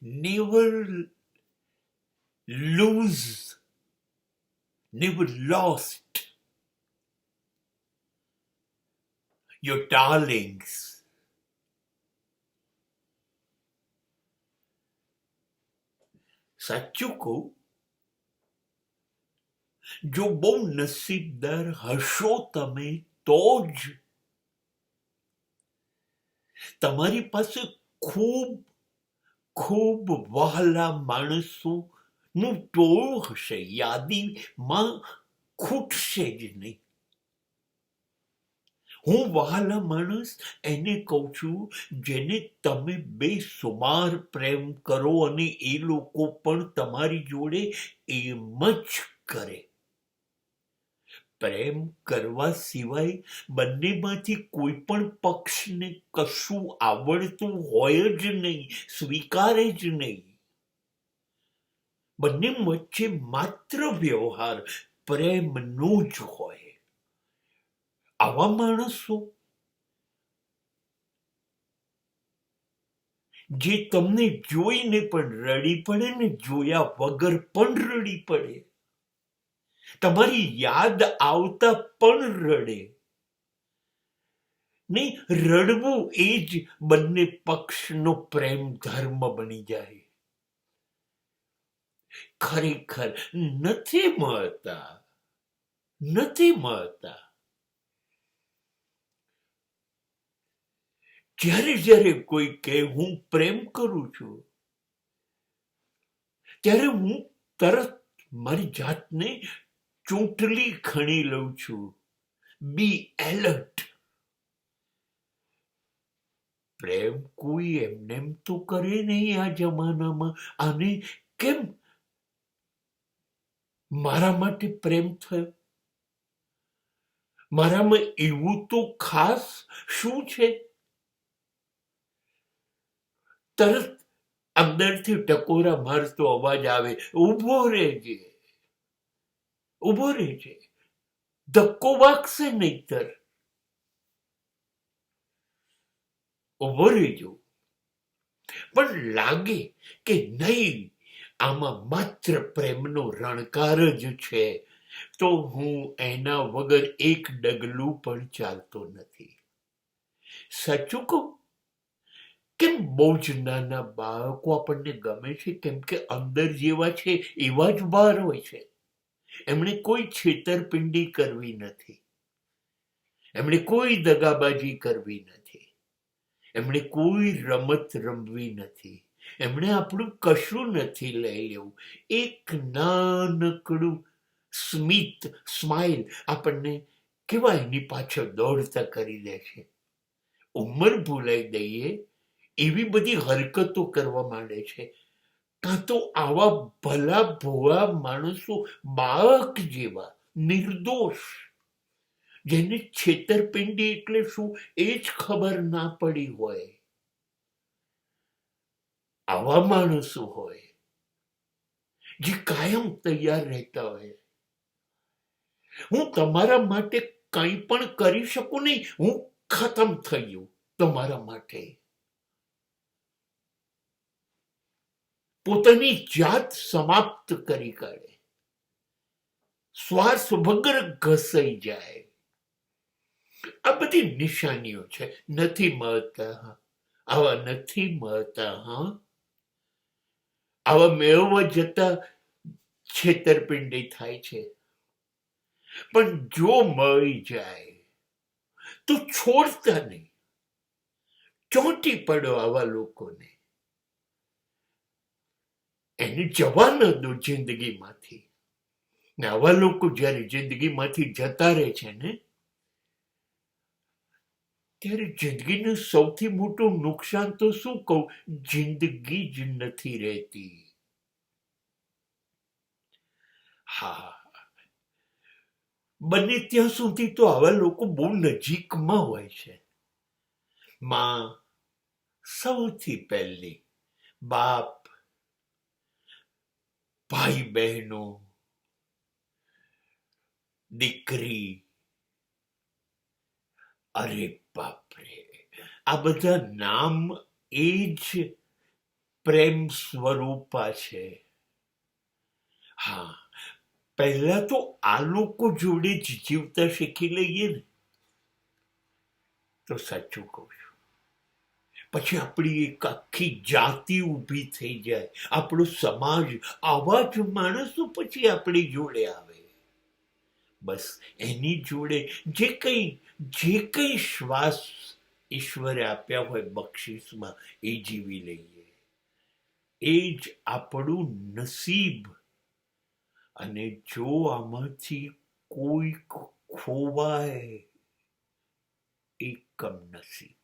never lose, never lost your darlings. સાચું કહું, જો બહુ નસીબદાર હશો તમે તો જ તમારી પાસે ખૂબ ખૂબ વહાલા માણસોનું ટોળું હશે, યાદીમાં ખૂટશે જ નહીં. હું વહાલા માણસ એને કહું છું જેને તમે બેસુમાર પ્રેમ કરો અને એ લોકો પણ તમારી જોડે એમ જ કરે. પ્રેમ કરવા સિવાય બંનેમાંથી કોઈ પણ પક્ષને કશું આવડતું હોય જ નહીં, સ્વીકારે જ નહીં. બંને વચ્ચે માત્ર વ્યવહાર પ્રેમનો જ હોય. આવા માણસો જે તમને જોઈને પણ રડી પડે ને જોયા વગર પણ રડી પડે, તમારી યાદ આવતા પણ રડે. નહીં, રડવું એ જ બંને પક્ષનો પ્રેમ ધર્મ બની જાય. ખરેખર નથી મળતા. જ્યારે જ્યારે કોઈ કહે હું પ્રેમ કરું છું, ત્યારે હું તરત મારી જાતને ચૂંટલી ખણી લઉં છું. બી એલર્ટ. પ્રેમ કોઈ એમને તો કરે નહીં આ જમાનામાં. આને કેમ મારા માટે પ્રેમ થયો? મારામાં એવું તો ખાસ શું છે? તરત અંદરથી ટકોરા મારતો અવાજ આવે, ઊભો રહેજે. ધક્કો વાગશે નહીતર. ઊભો રહેજો. પણ લાગે કે નહીં, આમાં માત્ર પ્રેમનો રણકાર જ છે, તો હું એના વગર એક ડગલું પણ ચાલતો નથી. સાચું કહું, કેમ બહુ જ નાના બાળકો આપણને ગમે છે? કેમ કે અંદર જેવા છે એવા જ બહાર હોય છે. એમણે કોઈ છેતરપિંડી કરવી નથી, એમણે કોઈ દગાબાજી કરવી નથી, એમણે કોઈ રમત રમવી નથી, એમણે આપણું કશું નથી લઈ લેવું. એક નાનકડું સ્માઇલ આપણને કેવા એની પાછળ દોડતા કરી દે છે. ઉંમર ભૂલાઈ દઈએ એવી બધી હરકતો કરવા માંડે છે. કાં તો આવા ભલા ભોળા માણસો, બાળક જેવા નિર્દોષ, જેને છેતરપિંડી એટલે શું એ જ ખબર ના પડી હોય, આવા માણસો હોય જે કાયમ તૈયાર રહેતા હોય. હું તમારા માટે કંઈ પણ કરી શકું નહીં, હું ખતમ થઈ ગયું તમારા માટે. પોતાની જાત સમાપ્ત કરી કાઢે, શ્વાસ વગર ઘસાઈ જાય. આ બધી નિશાનીઓ છે. નથી મળતા, આવા નથી મળતા. આવા મેળવવા જતા છેતરપિંડી થાય છે. પણ જો મળી જાય તો છોડતા નહીં. ચોંટી પડો આવા લોકોને. એને જવા ન દો જિંદગીમાંથી. ને આવા લોકો જ્યારે જિંદગીમાંથી જતા રહે છે ને, ત્યારે જિંદગીનું સૌથી મોટું નુકસાન તો શું કહું, જિંદગી જ નથી રહેતી. હા, બને ત્યાં સુધી તો આવા લોકો બહુ નજીકમાં હોય છે. માં સૌથી પહેલી, બાપ, ભાઈ બહેનો, દીકરી. અરે બાપરે, આ બધા નામ એ જ પ્રેમ સ્વરૂપા છે. હા, પહેલા તો આ લોકો જોડે જ જીવતા શીખી લઈએ ને તો સાચું કહું છું. પછી આપણી એક આખી જાતિ ઊભી થઈ જાય, આપણો સમાજ, આવા જ માણસો પછી આપણી જોડે આવે. બસ એની જોડે જે કંઈ શ્વાસ ઈશ્વરે આપ્યા હોય બક્ષિસમાં એ જીવી લઈએ. એ જ આપણું નસીબ. અને જો આમાંથી કોઈ ખોવાય, એ કમનસીબ.